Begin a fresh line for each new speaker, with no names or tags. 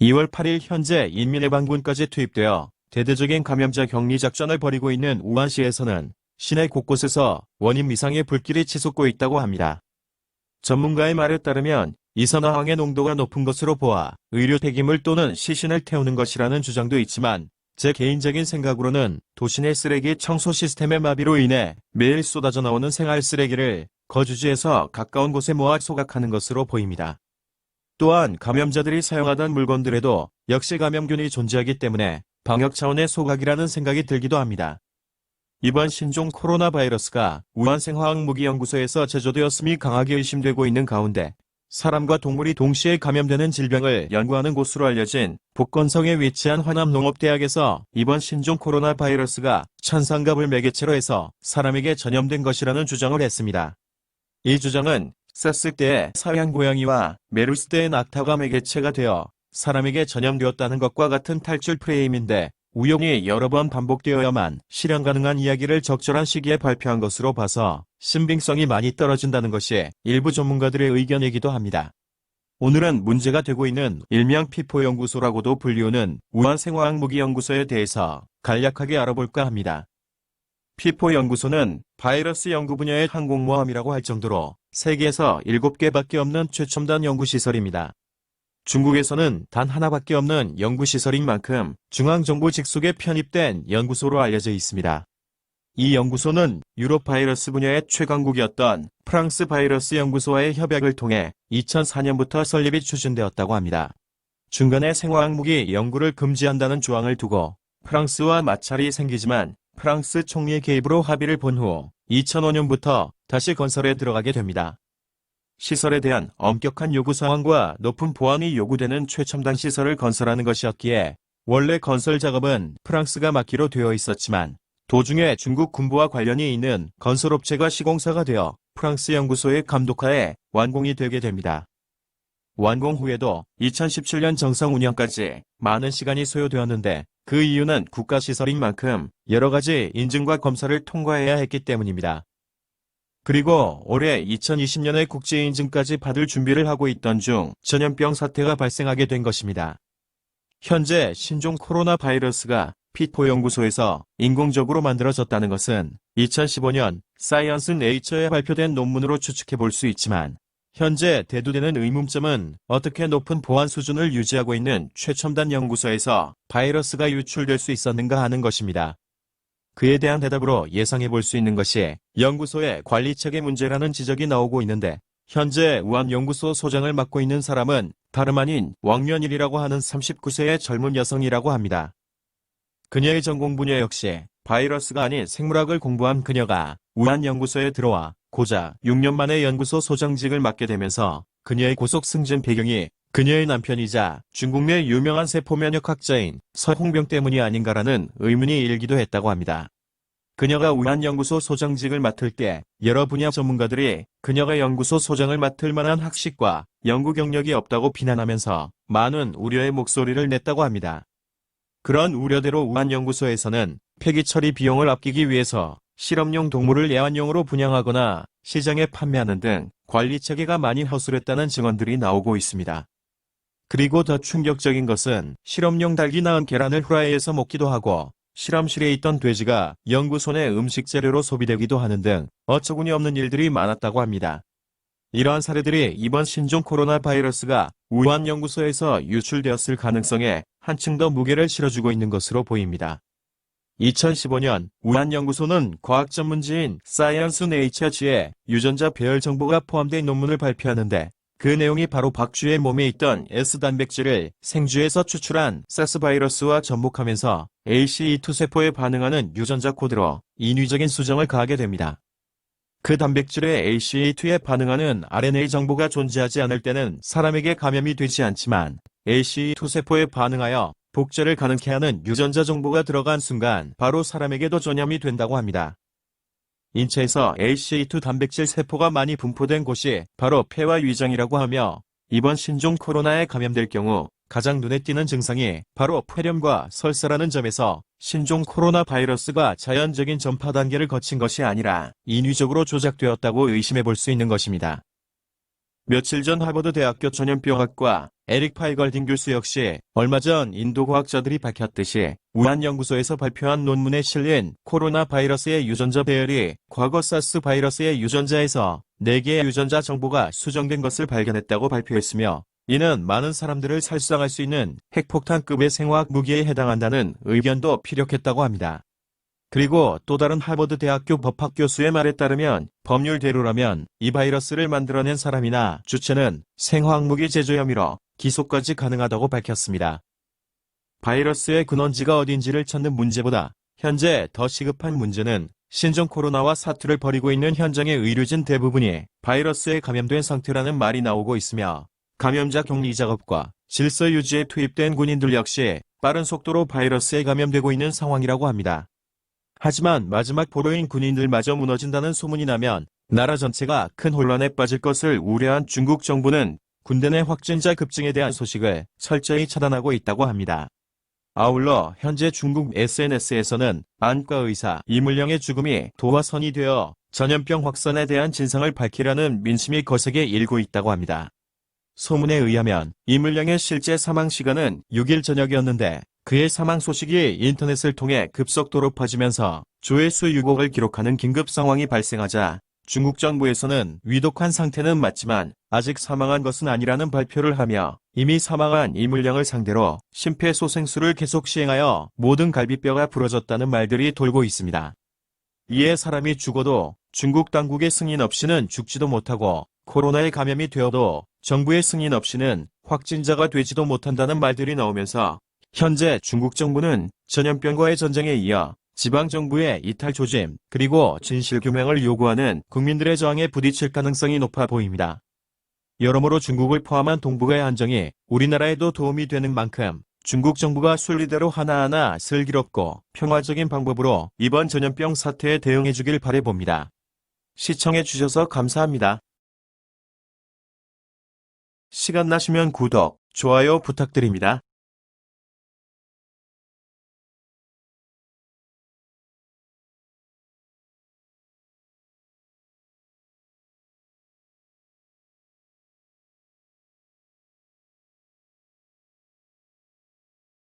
2월 8일 현재 인민해방군까지 투입되어 대대적인 감염자 격리 작전을 벌이고 있는 우한시에서는 시내 곳곳에서 원인 미상의 불길이 치솟고 있다고 합니다. 전문가의 말에 따르면 이산화황의 농도가 높은 것으로 보아 의료 폐기물 또는 시신을 태우는 것이라는 주장도 있지만 제 개인적인 생각으로는 도시 내 쓰레기 청소 시스템의 마비로 인해 매일 쏟아져 나오는 생활 쓰레기를 거주지에서 가까운 곳에 모아 소각하는 것으로 보입니다. 또한 감염자들이 사용하던 물건들에도 역시 감염균이 존재하기 때문에 방역 차원의 소각이라는 생각이 들기도 합니다. 이번 신종 코로나 바이러스가 우한생화학무기연구소에서 제조되었음이 강하게 의심되고 있는 가운데 사람과 동물이 동시에 감염되는 질병을 연구하는 곳으로 알려진 복건성에 위치한 화남농업대학에서 이번 신종 코로나 바이러스가 천상갑을 매개체로 해서 사람에게 전염된 것이라는 주장을 했습니다. 이 주장은 사스 때의 사양 고양이와 메르스 때의 낙타가 매개체가 되어 사람에게 전염되었다는 것과 같은 탈출 프레임인데 우연히 여러 번 반복되어야만 실현 가능한 이야기를 적절한 시기에 발표한 것으로 봐서 신빙성이 많이 떨어진다는 것이 일부 전문가들의 의견이기도 합니다. 오늘은 문제가 되고 있는 일명 피포연구소라고도 불리우는 우한생화학무기연구소에 대해서 간략하게 알아볼까 합니다. 피포연구소는 바이러스 연구 분야의 항공모함이라고 할 정도로 세계에서 7개밖에 없는 최첨단 연구시설입니다. 중국에서는 단 하나밖에 없는 연구시설인 만큼 중앙정부 직속에 편입된 연구소로 알려져 있습니다. 이 연구소는 유럽 바이러스 분야의 최강국이었던 프랑스 바이러스 연구소와의 협약을 통해 2004년부터 설립이 추진되었다고 합니다. 중간에 생화학무기 연구를 금지한다는 조항을 두고 프랑스와 마찰이 생기지만 프랑스 총리의 개입으로 합의를 본 후 2005년부터 다시 건설에 들어가게 됩니다. 시설에 대한 엄격한 요구사항과 높은 보안이 요구되는 최첨단 시설을 건설하는 것이었기에 원래 건설 작업은 프랑스가 맡기로 되어 있었지만 도중에 중국 군부와 관련이 있는 건설업체가 시공사가 되어 프랑스 연구소의 감독하에 완공이 되게 됩니다. 완공 후에도 2017년 정상 운영까지 많은 시간이 소요되었는데 그 이유는 국가시설인 만큼 여러 가지 인증과 검사를 통과해야 했기 때문입니다. 그리고 올해 2020년에 국제인증까지 받을 준비를 하고 있던 중 전염병 사태가 발생하게 된 것입니다. 현재 신종 코로나 바이러스가 피포연구소에서 인공적으로 만들어졌다는 것은 2015년 사이언스 네이처에 발표된 논문으로 추측해 볼 수 있지만 현재 대두되는 의문점은 어떻게 높은 보안 수준을 유지하고 있는 최첨단 연구소에서 바이러스가 유출될 수 있었는가 하는 것입니다. 그에 대한 대답으로 예상해 볼 수 있는 것이 연구소의 관리체계 문제라는 지적이 나오고 있는데 현재 우한연구소 소장을 맡고 있는 사람은 다름 아닌 왕년일이라고 하는 39세의 젊은 여성이라고 합니다. 그녀의 전공 분야 역시 바이러스가 아닌 생물학을 공부한 그녀가 우한연구소에 들어와 고작 6년 만에 연구소 소장직을 맡게 되면서 그녀의 고속 승진 배경이 그녀의 남편이자 중국 내 유명한 세포면역학자인 서홍병 때문이 아닌가라는 의문이 일기도 했다고 합니다. 그녀가 우한연구소 소장직을 맡을 때 여러 분야 전문가들이 그녀가 연구소 소장을 맡을 만한 학식과 연구 경력이 없다고 비난하면서 많은 우려의 목소리를 냈다고 합니다. 그런 우려대로 우한연구소에서는 폐기 처리 비용을 아끼기 위해서 실험용 동물을 애완용으로 분양하거나 시장에 판매하는 등 관리체계가 많이 허술했다는 증언들이 나오고 있습니다. 그리고 더 충격적인 것은 실험용 닭이 낳은 계란을 후라이에서 먹기도 하고 실험실에 있던 돼지가 연구소 내 음식 재료로 소비되기도 하는 등 어처구니 없는 일들이 많았다고 합니다. 이러한 사례들이 이번 신종 코로나 바이러스가 우한연구소에서 유출되었을 가능성에 한층 더 무게를 실어주고 있는 것으로 보입니다. 2015년 우한연구소는 과학 전문지인 사이언스 네이처지에 유전자 배열 정보가 포함된 논문을 발표하는데 그 내용이 바로 박쥐의 몸에 있던 S단백질을 생쥐에서 추출한 사스 바이러스와 접목하면서 ACE2 세포에 반응하는 유전자 코드로 인위적인 수정을 가하게 됩니다. 그 단백질의 ACE2에 반응하는 RNA 정보가 존재하지 않을 때는 사람에게 감염이 되지 않지만 ACE2 세포에 반응하여 복제를 가능케 하는 유전자 정보가 들어간 순간 바로 사람에게도 전염이 된다고 합니다. 인체에서 ACE2 단백질 세포가 많이 분포된 곳이 바로 폐와 위장이라고 하며 이번 신종 코로나에 감염될 경우 가장 눈에 띄는 증상이 바로 폐렴과 설사라는 점에서 신종 코로나 바이러스가 자연적인 전파 단계를 거친 것이 아니라 인위적으로 조작되었다고 의심해 볼 수 있는 것입니다. 며칠 전 하버드 대학교 전염병학과 에릭 파이걸딩 교수 역시 얼마 전 인도 과학자들이 밝혔듯이 우한 연구소에서 발표한 논문에 실린 코로나 바이러스의 유전자 배열이 과거 사스 바이러스의 유전자에서 4개의 유전자 정보가 수정된 것을 발견했다고 발표했으며, 이는 많은 사람들을 살상할 수 있는 핵폭탄급의 생화학 무기에 해당한다는 의견도 피력했다고 합니다. 그리고 또 다른 하버드 대학교 법학 교수의 말에 따르면 법률대로라면 이 바이러스를 만들어낸 사람이나 주체는 생화학무기 제조 혐의로 기소까지 가능하다고 밝혔습니다. 바이러스의 근원지가 어딘지를 찾는 문제보다 현재 더 시급한 문제는 신종 코로나와 사투를 벌이고 있는 현장의 의료진 대부분이 바이러스에 감염된 상태라는 말이 나오고 있으며, 감염자 격리 작업과 질서 유지에 투입된 군인들 역시 빠른 속도로 바이러스에 감염되고 있는 상황이라고 합니다. 하지만 마지막 보루인 군인들마저 무너진다는 소문이 나면 나라 전체가 큰 혼란에 빠질 것을 우려한 중국 정부는 군대 내 확진자 급증에 대한 소식을 철저히 차단하고 있다고 합니다. 아울러 현재 중국 SNS에서는 안과 의사 이물령의 죽음이 도화선이 되어 전염병 확산에 대한 진상을 밝히라는 민심이 거세게 일고 있다고 합니다. 소문에 의하면 이물령의 실제 사망 시간은 6일 저녁이었는데 그의 사망 소식이 인터넷을 통해 급속도로 퍼지면서 조회수 6억을 기록하는 긴급 상황이 발생하자 중국 정부에서는 위독한 상태는 맞지만 아직 사망한 것은 아니라는 발표를 하며, 이미 사망한 이물령을 상대로 심폐소생술을 계속 시행하여 모든 갈비뼈가 부러졌다는 말들이 돌고 있습니다. 이에 사람이 죽어도 중국 당국의 승인 없이는 죽지도 못하고 코로나에 감염이 되어도 정부의 승인 없이는 확진자가 되지도 못한다는 말들이 나오면서 현재 중국 정부는 전염병과의 전쟁에 이어 지방정부의 이탈 조짐, 그리고 진실규명을 요구하는 국민들의 저항에 부딪힐 가능성이 높아 보입니다. 여러모로 중국을 포함한 동북아의 안정이 우리나라에도 도움이 되는 만큼 중국 정부가 순리대로 하나하나 슬기롭고 평화적인 방법으로 이번 전염병 사태에 대응해주길 바라봅니다. 시청해주셔서 감사합니다. 시간 나시면 구독, 좋아요 부탁드립니다.